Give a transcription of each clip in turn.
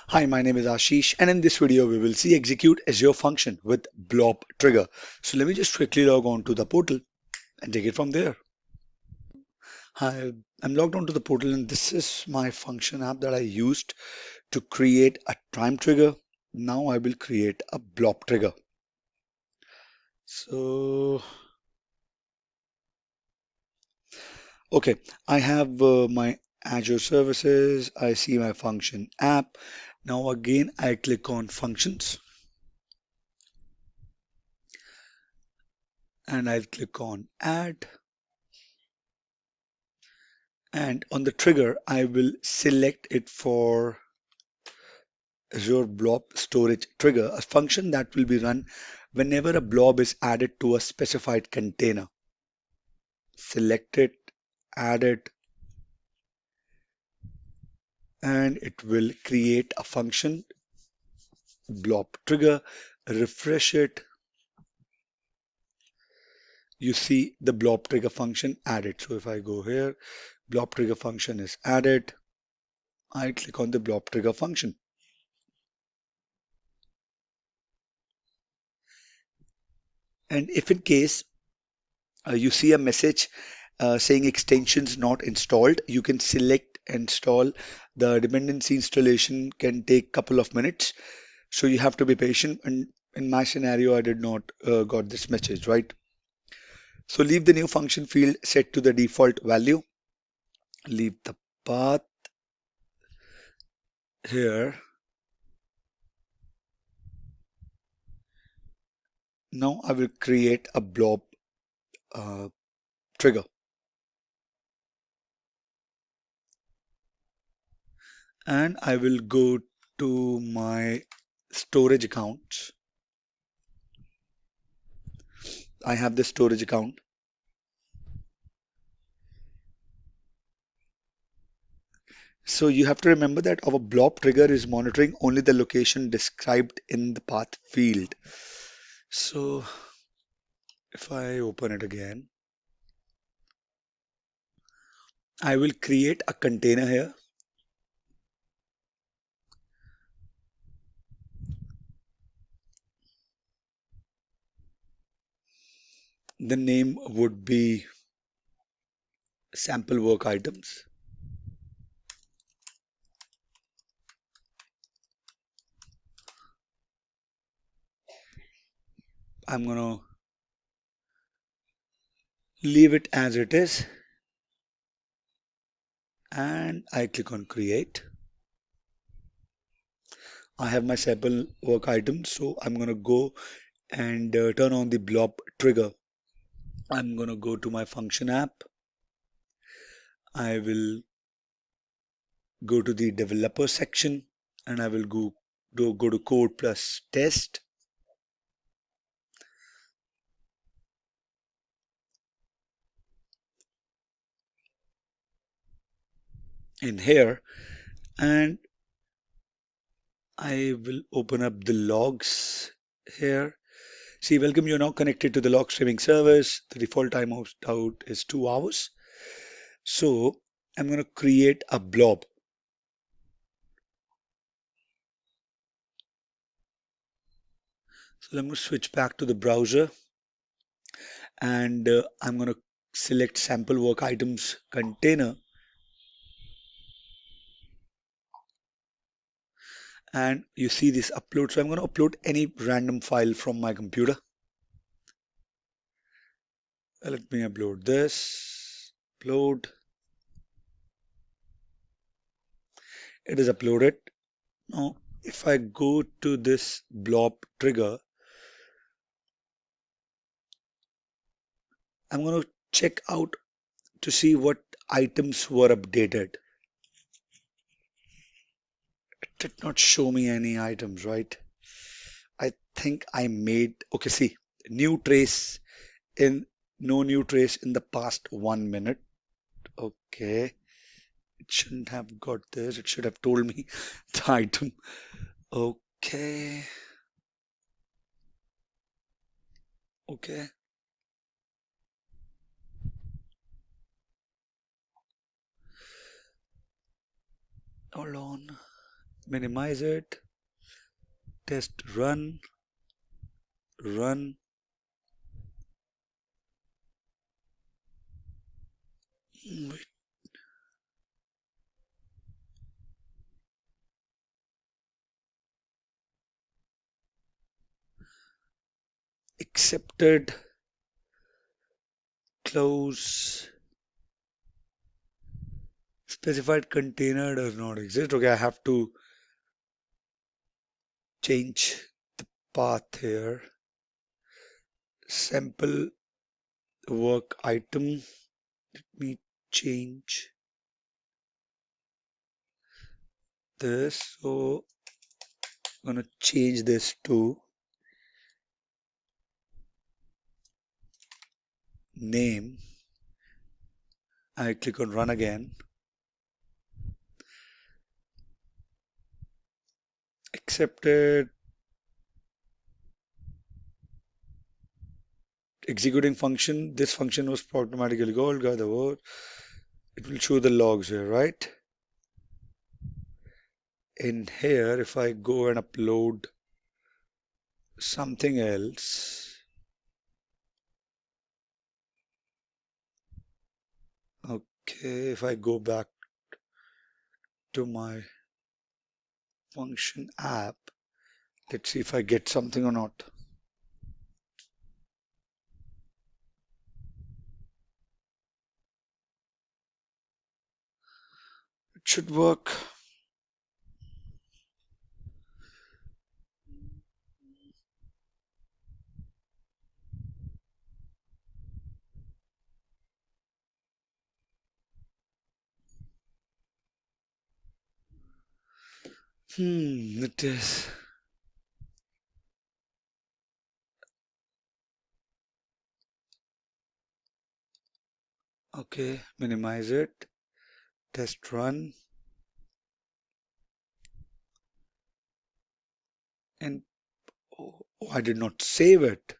Hi, my name is Ashish, and in this video, we will see execute Azure function with Blob trigger. So let me just quickly log on to the portal and take it from there. Hi, I'm logged onto the portal, and this is my function app that I used to create a time trigger. Now I will create a Blob trigger. So, okay, I have my Azure services. I see my function app. Now again, I click on functions and I'll click on add. And on the trigger, I will select it for Azure Blob Storage Trigger, a function that will be run whenever a blob is added to a specified container. Select it, add it, and it will create a function, blob trigger, refresh it. You see the blob trigger function added. So if I go here, blob trigger function is added. I click on the blob trigger function. And if in case you see a message saying extensions not installed, you can select install. The dependency installation can take couple of minutes, so you have to be patient. And in my scenario, I did not got this message, right? So leave the new function field set to the default value. Leave the path here. Now I will create a blob uh, trigger, and I will go to my storage accounts. I have the storage account. So you have to remember that our blob trigger is monitoring only the location described in the path field. So if I open it again, I will create a container here. The name would be sample work items. I'm gonna leave it as it is, and I click on create. I have my sample work items, so I'm gonna go and turn on the blob trigger. I'm gonna go to my function app. I will go to the developer section, and I will go to code plus test in here, and I will open up the logs here. See, welcome, you're now connected to the log streaming service. The default timeout out is 2 hours. So I'm going to create a blob. So I'm going to switch back to the browser, and I'm going to select sample work items container, and you see this upload. So I'm going to upload any random file from my computer. Let me upload this. Upload. It is uploaded. Now, if I go to this blob trigger, I'm going to check out to see what items were updated. It did not show me any items, right? I think I made, okay, see, new trace in, no new trace in the past 1 minute. Okay, it shouldn't have got this. It should have told me the item. Okay, okay. Hold on. minimize it, test run, run. Wait, accepted, close, specified container does not exist. Okay, I have to change path here. Sample work item. Let me change this. So I'm gonna change this to name. I click on run again. Accepted. Executing function. This function was automatically called. Got the word. It will show the logs here, right? In here, if I go and upload something else, okay, if I go back to my function app, let's see if I get something or not. It should work. It is. Okay, minimize it. Test run. And oh, I did not save it.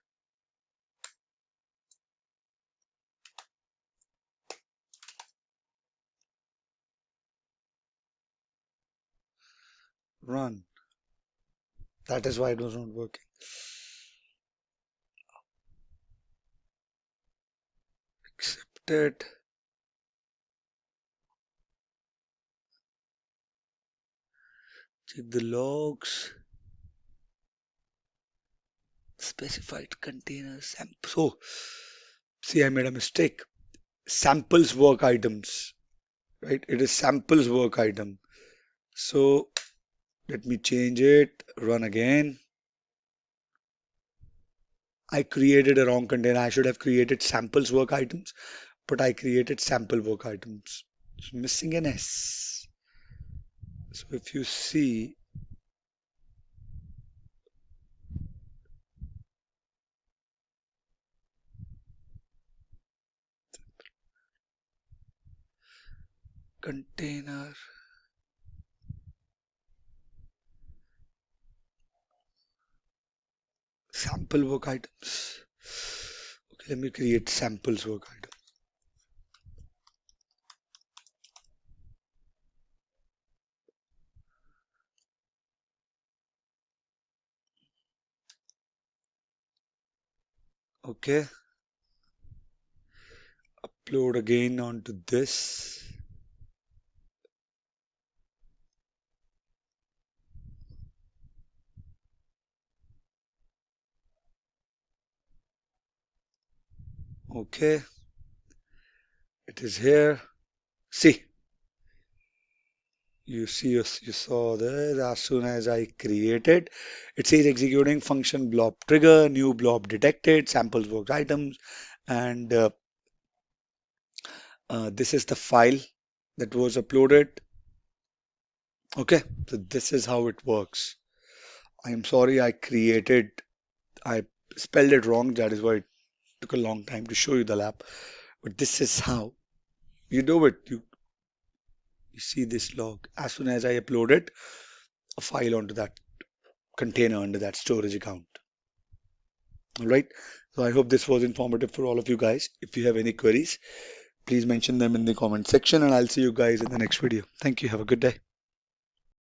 Run. That is why it was not working. Accepted. Check the logs. Specified containers. So, see, I made a mistake. Samples work items, right? It is samples work item. So, let me change it. Run again. I created a wrong container. I should have created samples work items, but I created sample work items. It's missing an S. So if you see, container, sample work items. Okay, let me create samples work item. Okay, upload again onto this. Okay, it is here. See, you saw there. As soon as I created, it says executing function blob trigger, new blob detected, samples work items, and this is the file that was uploaded. Okay, so this is how it works. I am sorry I spelled it wrong. That is why it took a long time to show you the lab. But this is how you do it. You see this log. As soon as I uploaded a file onto that container under that storage account. All right. So I hope this was informative for all of you guys. If you have any queries, please mention them in the comment section and I'll see you guys in the next video. Thank you. Have a good day.